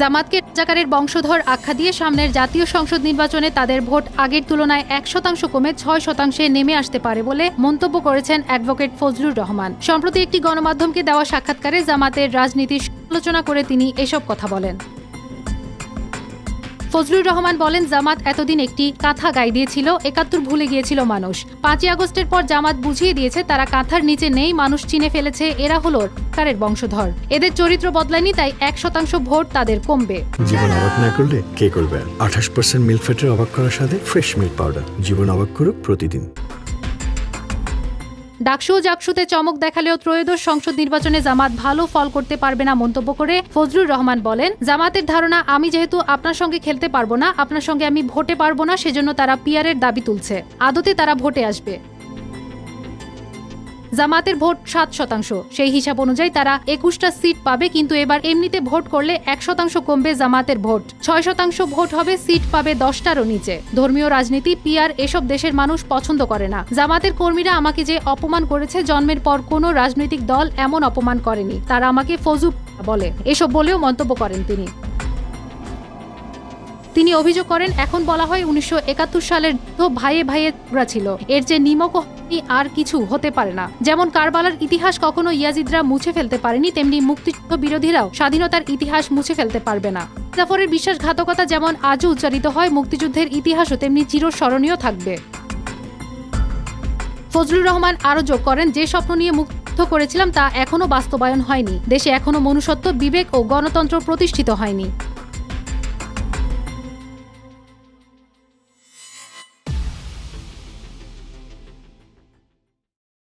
জামাতকে রাজাকারের বংশধর আখ্যা দিয়ে সামনের জাতীয় সংসদ নির্বাচনে তাদের ভোট আগের তুলনায় 1% কমে 6% নেমে আসতে পারে বলে মন্তব্য করেছেন অ্যাডভোকেট ফজলুর রহমান। সম্প্রতি একটি গণমাধ্যমকে দেওয়া সাক্ষাৎকারে জামাতের রাজনীতির সমালোচনা করে তিনি এসব কথা বলেন। ফজলুর রহমান বলেন, জামাত এতদিন একটি কাঁথা গায়ে দিয়েছিল, ৭১ ভুলে গিয়েছিল মানুষ। ৫ই আগস্টের পর জামাত বুঝিয়ে দিয়েছে তারা কাঁথার নিচে নেই, মানুষ চিনে ফেলেছে এরা হলো রাজাকারের বংশধর। এদের চরিত্র বদলায়নি, তাই ১% ভোট তাদের কমবে। জীবন অবাক না করলে কে করবে? ২৮% মিল্ক ফ্যাটের অবাক করার সাথে ফ্রেশ মিল্ক পাউডার। জীবন অবাক করুক প্রতিদিন। ডাকসু ও জাকসুতে চমক দেখালেও ত্রয়োদশ সংসদ নির্বাচনে জামাত ভালো ফল করতে পারবে না মন্তব্য করে ফজলুর রহমান বলেন, জামাতের ধারণা আমি যেহেতু আপনার সঙ্গে খেলতে পারবো না, আপনার সঙ্গে আমি ভোটে পারবো না, সেজন্য তারা পিআরের দাবি তুলছে। আদতে তারা ভোটে আসবে। জামাতের ভোট 7%, সেই হিসাব অনুযায়ী তারা 21টা সিট পাবে, কিন্তু এবার এমনিতে ভোট করলে 1% কমবে জামাতের ভোট, 6% ভোট হবে, সিট পাবে 10টারও নিচে। ধর্মীয় রাজনীতি, পিআর এসব দেশের মানুষ পছন্দ করে না। জামাতের কর্মীরা আমাকে যে অপমান করেছে, জন্মের পর কোনো রাজনৈতিক দল এমন অপমান করেনি, তারা আমাকে ফজু বলে, এসব বলেও মন্তব্য করেন তিনি অভিযোগ করেন, এখন বলা হয় ১৯৭১ সালের ভাইয়ে ভাইয়ে ঝগড়া ছিল, এর যে নিমক আর কিছু হতে পারে না। যেমন কারবালার ইতিহাস কখনো ইয়াজিদরা মুছে ফেলতে পারেনি, তেমনি মুক্তিযুদ্ধ বিরোধীরাও স্বাধীনতার ইতিহাস মুছে ফেলতে পারবে না। জাফরের বিশ্বাসঘাতকতা যেমন আজও উচ্চারিত হয়, মুক্তিযুদ্ধের ইতিহাসও তেমনি চিরস্মরণীয় থাকবে। ফজলুর রহমান আরও যোগ করেন, যে স্বপ্ন নিয়ে মুক্তিযুদ্ধ করেছিলাম তা এখনো বাস্তবায়ন হয়নি। দেশে এখনো মনুষ্যত্ব, বিবেক ও গণতন্ত্র প্রতিষ্ঠিত হয়নি।